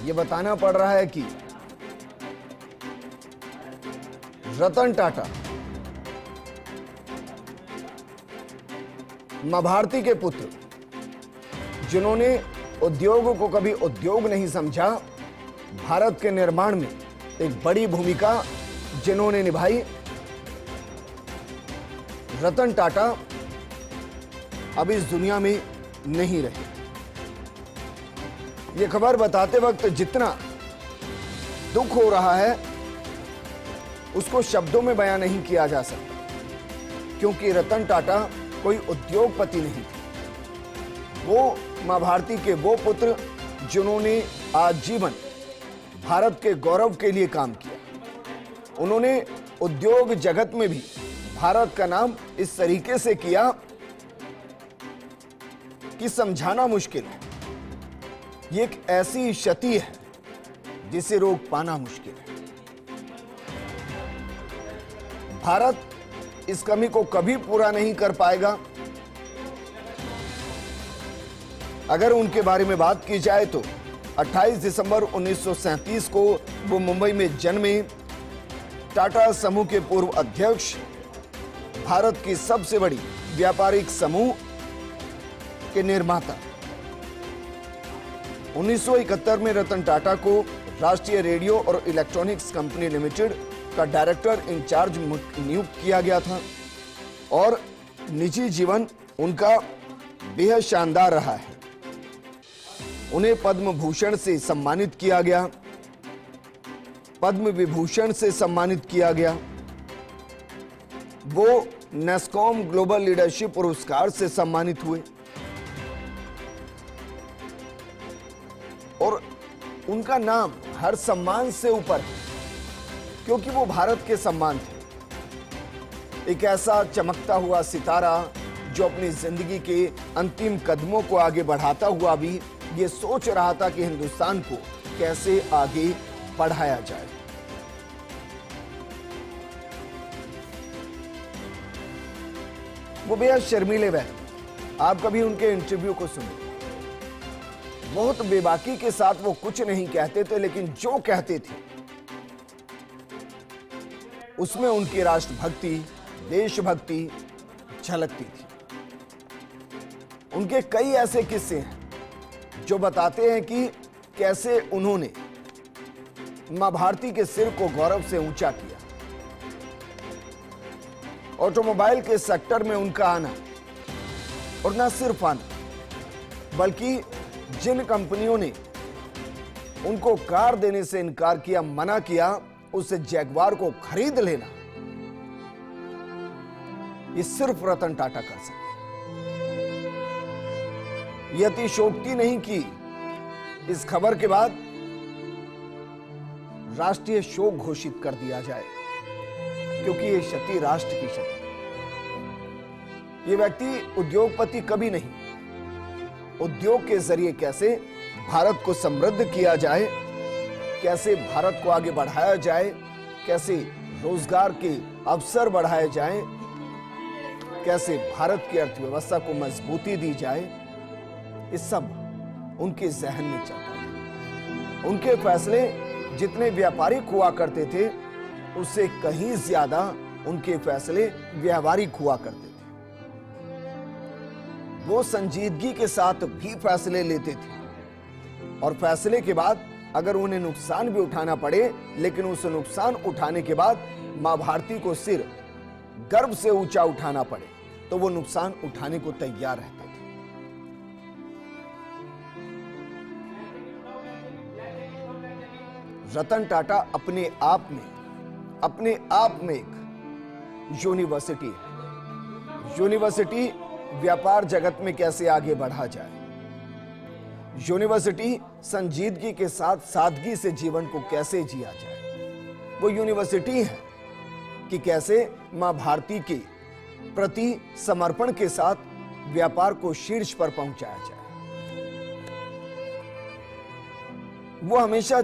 ये बताना पड़ रहा है कि रतन टाटा मां भारती के पुत्र, जिन्होंने उद्योग को कभी उद्योग नहीं समझा, भारत के निर्माण में एक बड़ी भूमिका जिन्होंने निभाई, रतन टाटा अब इस दुनिया में नहीं रहे। यह खबर बताते वक्त जितना दुख हो रहा है उसको शब्दों में बयां नहीं किया जा सकता, क्योंकि रतन टाटा कोई उद्योगपति नहीं थे। वो मां भारती के वो पुत्र जिन्होंने आजीवन भारत के गौरव के लिए काम किया। उन्होंने उद्योग जगत में भी भारत का नाम इस तरीके से किया कि समझाना मुश्किल है। ये एक ऐसी क्षति है जिसे रोक पाना मुश्किल है। भारत इस कमी को कभी पूरा नहीं कर पाएगा। अगर उनके बारे में बात की जाए तो 28 दिसंबर 1937 को वो मुंबई में जन्मे। टाटा समूह के पूर्व अध्यक्ष, भारत की सबसे बड़ी व्यापारिक समूह के निर्माता। 1971 में रतन टाटा को राष्ट्रीय रेडियो और इलेक्ट्रॉनिक्स कंपनी लिमिटेड का डायरेक्टर इंचार्ज नियुक्त किया गया था और निजी जीवन उनका बेहद शानदार रहा है। उन्हें पद्म भूषण से सम्मानित किया गया, पद्म विभूषण से सम्मानित किया गया। वो नेस्कॉम ग्लोबल लीडरशिप पुरस्कार से सम्मानित हुए और उनका नाम हर सम्मान से ऊपर है, क्योंकि वो भारत के सम्मान थे। एक ऐसा चमकता हुआ सितारा जो अपनी जिंदगी के अंतिम कदमों को आगे बढ़ाता हुआ भी ये सोच रहा था कि हिंदुस्तान को कैसे आगे बढ़ाया जाए। वो बेहद शर्मीले व्यक्ति, आप कभी उनके इंटरव्यू को सुने, बहुत बेबाकी के साथ वो कुछ नहीं कहते थे, लेकिन जो कहते थे उसमें उनकी राष्ट्रभक्ति, देशभक्ति झलकती थी। उनके कई ऐसे किस्से हैं जो बताते हैं कि कैसे उन्होंने मां भारती के सिर को गौरव से ऊंचा किया। ऑटोमोबाइल के सेक्टर में उनका आना, और न सिर्फ आना बल्कि जिन कंपनियों ने उनको कार देने से इनकार किया, मना किया, उस जैगवार को खरीद लेना, ये सिर्फ रतन टाटा कर सकते। ये अतिशयोक्ति नहीं की इस खबर के बाद राष्ट्रीय शोक घोषित कर दिया जाए, क्योंकि ये क्षति राष्ट्र की क्षति। ये व्यक्ति उद्योगपति कभी नहीं, उद्योग के जरिए कैसे भारत को समृद्ध किया जाए, कैसे भारत को आगे बढ़ाया जाए, कैसे रोजगार के अवसर बढ़ाए जाएं, कैसे भारत की अर्थव्यवस्था को मजबूती दी जाए, ये सब उनके जहन में चलता था। उनके फैसले जितने व्यापारिक हुआ करते थे, उससे कहीं ज्यादा उनके फैसले व्यावहारिक हुआ करते थे। वो संजीदगी के साथ भी फैसले लेते थे और फैसले के बाद अगर उन्हें नुकसान भी उठाना पड़े, लेकिन उस नुकसान उठाने के बाद मां भारती को सिर गर्व से ऊंचा उठाना पड़े तो वो नुकसान उठाने को तैयार रहते थे। रतन टाटा अपने आप में एक यूनिवर्सिटी है। यूनिवर्सिटी व्यापार जगत में कैसे आगे बढ़ा जाए, यूनिवर्सिटी संजीदगी के साथ सादगी से जीवन को कैसे जिया जाए, वो यूनिवर्सिटी है कि कैसे मां भारती के प्रति समर्पण के साथ व्यापार को शीर्ष पर पहुंचाया जाए। वो हमेशा